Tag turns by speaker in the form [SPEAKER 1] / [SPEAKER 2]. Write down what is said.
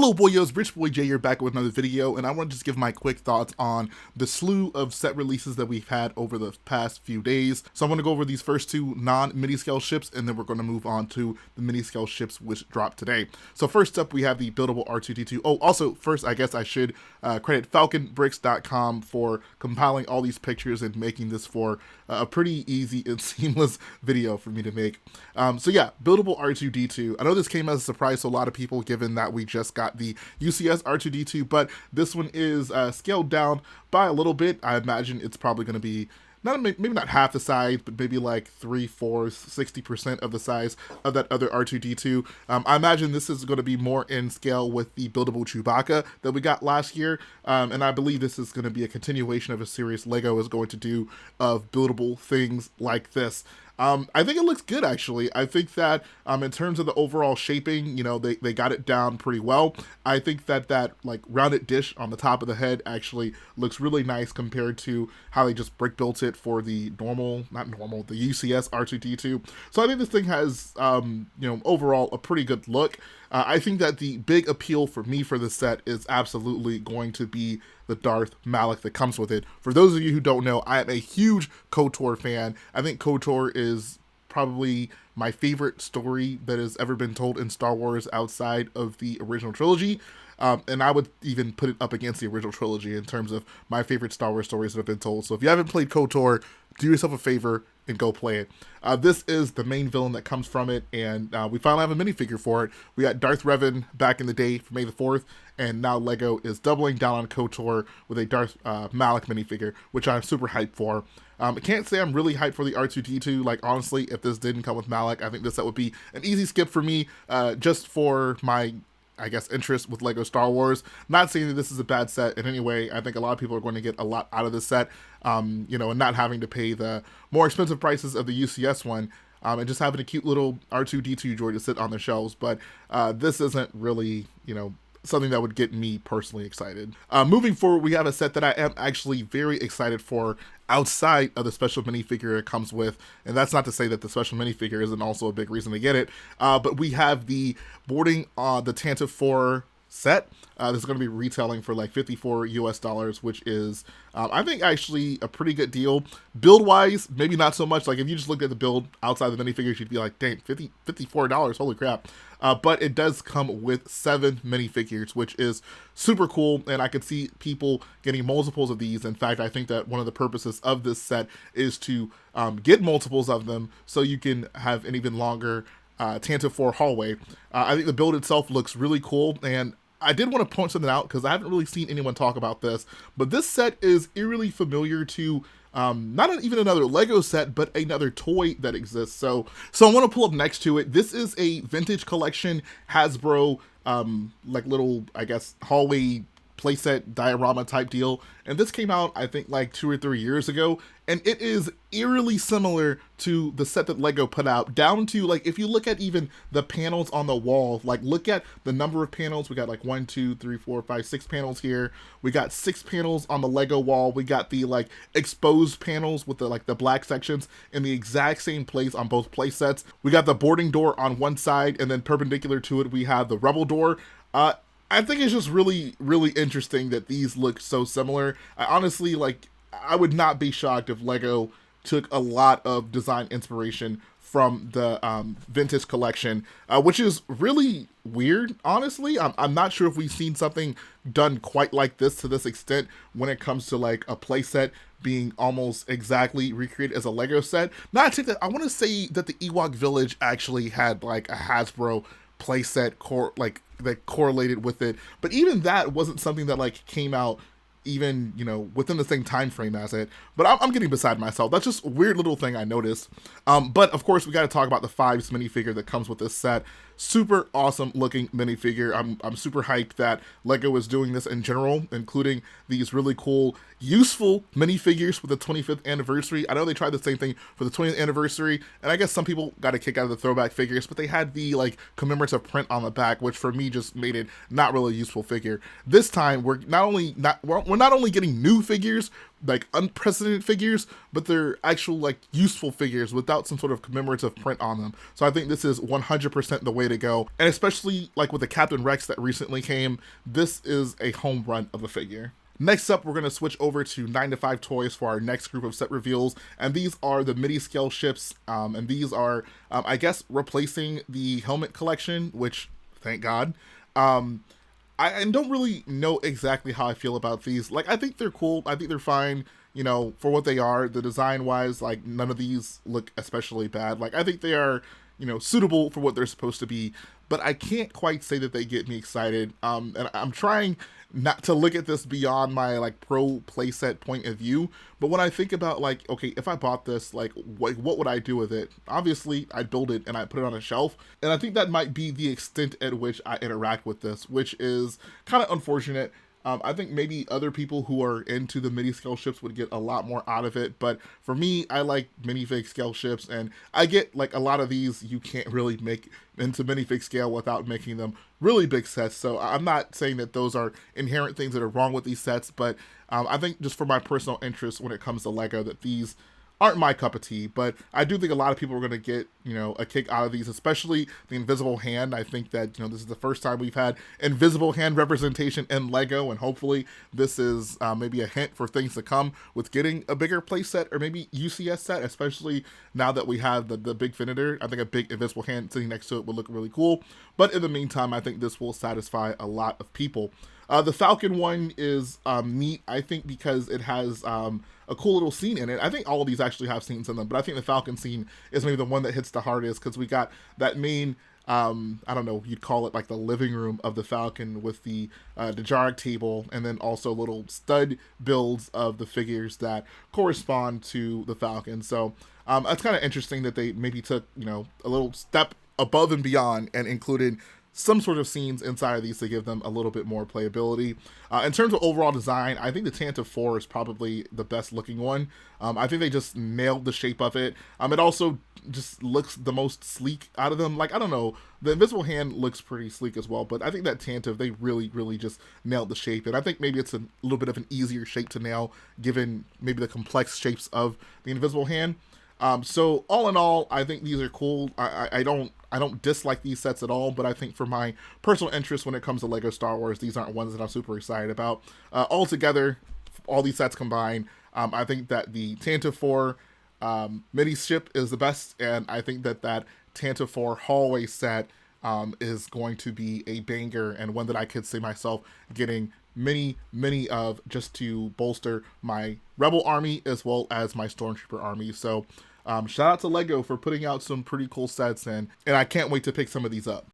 [SPEAKER 1] Hello boyos, Rich Boy J here back with another video, and I want to just give my quick thoughts on the slew of set releases that we've had over the past few days. So I'm going to go over these first two non-midi-scale ships, and then we're going to move on to the midi-scale ships which dropped today. So first up, we have the Buildable R2-D2. Oh, also, first, I guess I should credit FalconBricks.com for compiling all these pictures and making this for a pretty easy and seamless video for me to make. So yeah, Buildable R2-D2. I know this came as a surprise to a lot of people, given that we just got the UCS R2-D2, but this one is scaled down by a little bit. I imagine it's probably going to be maybe not half the size, but maybe like 3/4, 60% of the size of that other R2-D2. I imagine this is going to be more in scale with the buildable Chewbacca that we got last year, and I believe this is going to be a continuation of a series LEGO is going to do of buildable things like this. I think it looks good, actually. I think that in terms of the overall shaping, you know, they got it down pretty well. I think that like rounded dish on the top of the head actually looks really nice compared to how they just brick built it for the the UCS R2-D2. So I think this thing has, you know, overall a pretty good look. I think that the big appeal for me for this set is absolutely going to be the Darth Malak that comes with it. For those of you who don't know, I am a huge KOTOR fan. I think KOTOR is probably my favorite story that has ever been told in Star Wars outside of the original trilogy. And I would even put it up against the original trilogy in terms of my favorite Star Wars stories that have been told. So if you haven't played KOTOR, do yourself a favor and go play it. This is the main villain that comes from it, and we finally have a minifigure for it. We got Darth Revan back in the day for May the 4th, and now LEGO is doubling down on KOTOR with a Darth Malak minifigure, which I'm super hyped for. I can't say I'm really hyped for the R2-D2. Like, honestly, if this didn't come with Malak, I think this set would be an easy skip for me, just for my, I guess, interest with LEGO Star Wars. Not saying that this is a bad set in any way. I think a lot of people are going to get a lot out of this set, you know, and not having to pay the more expensive prices of the UCS one, and just having a cute little R2-D2 droid to sit on the shelves. But this isn't really, you know, something that would get me personally excited. Moving forward, we have a set that I am actually very excited for outside of the special minifigure it comes with, and that's not to say that the special minifigure isn't also a big reason to get it, but we have the boarding the Tantive IV set. This is going to be retailing for like $54 US, which is I think actually a pretty good deal. Build wise, maybe not so much. Like if you just looked at the build outside the minifigures, you'd be like, dang, $54, holy crap. But it does come with 7 minifigures, which is super cool, and I could see people getting multiples of these. In fact, I think that one of the purposes of this set is to get multiples of them so you can have an even longer Tantive IV hallway. I think the build itself looks really cool, and I did want to point something out because I haven't really seen anyone talk about this, but this set is eerily familiar to not even another LEGO set, but another toy that exists. So I want to pull up next to it. This is a vintage collection Hasbro, like little, I guess, hallway playset diorama type deal, and this came out I think like 2 or 3 years ago, and it is eerily similar to the set that LEGO put out, down to like if you look at even the panels on the wall, like look at the number of panels. We got like 1 2 3 4 5 6 panels here. We got 6 panels on the LEGO wall. We got the like exposed panels with the like the black sections in the exact same place on both play sets. We got the boarding door on one side, and then perpendicular to it we have the rebel door. I think it's just really, really interesting that these look so similar. I honestly, like, I would not be shocked if LEGO took a lot of design inspiration from the vintage collection, which is really weird, honestly. I'm not sure if we've seen something done quite like this to this extent when it comes to like a playset being almost exactly recreated as a LEGO set. Not to take that, I want to say that the Ewok Village actually had like a Hasbro playset that correlated with it, but even that wasn't something that like came out even, you know, within the same time frame as it. But I'm getting beside myself. That's just a weird little thing I noticed. But of course we got to talk about the Fives minifigure that comes with this set. Super awesome looking minifigure. I'm super hyped that LEGO is doing this in general, including these really cool, useful minifigures for the 25th anniversary. I know they tried the same thing for the 20th anniversary, and I guess some people got a kick out of the throwback figures, but they had the like commemorative print on the back, which for me just made it not really a useful figure. This time we're not only getting new figures, like unprecedented figures, but they're actual like useful figures without some sort of commemorative print on them. So I think this is 100% the way to go. And especially like with the Captain Rex that recently came, this is a home run of a figure. Next up, we're going to switch over to 9 to 5 Toys for our next group of set reveals, and these are the midi-scale ships, and these are, I guess, replacing the helmet collection, which, thank God. I don't really know exactly how I feel about these. Like, I think they're cool. I think they're fine, you know, for what they are. The design-wise, like, none of these look especially bad. Like, I think they are, you know, suitable for what they're supposed to be, but I can't quite say that they get me excited. And I'm trying not to look at this beyond my like pro playset point of view, but when I think about like, okay, if I bought this, like what would I do with it? Obviously I'd build it and I'd put it on a shelf, and I think that might be the extent at which I interact with this, which is kind of unfortunate. I think maybe other people who are into the midi-scale ships would get a lot more out of it, but for me, I like minifig scale ships, and I get like a lot of these you can't really make into minifig scale without making them really big sets, so I'm not saying that those are inherent things that are wrong with these sets, but I think just for my personal interest when it comes to LEGO, that these aren't my cup of tea, but I do think a lot of people are going to get, you know, a kick out of these, especially the invisible hand. I think that, you know, this is the first time we've had invisible hand representation in LEGO, and hopefully this is maybe a hint for things to come with getting a bigger play set or maybe UCS set, especially now that we have the big Finitor. I think a big invisible hand sitting next to it would look really cool, but in the meantime, I think this will satisfy a lot of people. The Falcon one is neat, I think, because it has a cool little scene in it. I think all of these actually have scenes in them, but I think the Falcon scene is maybe the one that hits the hardest, because we got that main, I don't know, you'd call it like the living room of the Falcon with the Dejaric table, and then also little stud builds of the figures that correspond to the Falcon. So it's kind of interesting that they maybe took, you know, a little step above and beyond and included some sort of scenes inside of these to give them a little bit more playability. In terms of overall design, I think the Tantive IV is probably the best looking one. I think they just nailed the shape of it. It also just looks the most sleek out of them. Like, I don't know, the invisible hand looks pretty sleek as well, but I think that Tantive, they really just nailed the shape, and I think maybe it's a little bit of an easier shape to nail given maybe the complex shapes of the invisible hand. So all in all, I think these are cool. I don't dislike these sets at all, but I think for my personal interest when it comes to LEGO Star Wars, these aren't ones that I'm super excited about. Altogether, all these sets combined, I think that the Tantive IV mini ship is the best, and I think that that Tantive IV hallway set is going to be a banger, and one that I could see myself getting many of, just to bolster my Rebel army as well as my Stormtrooper army. So shout out to LEGO for putting out some pretty cool sets, and I can't wait to pick some of these up.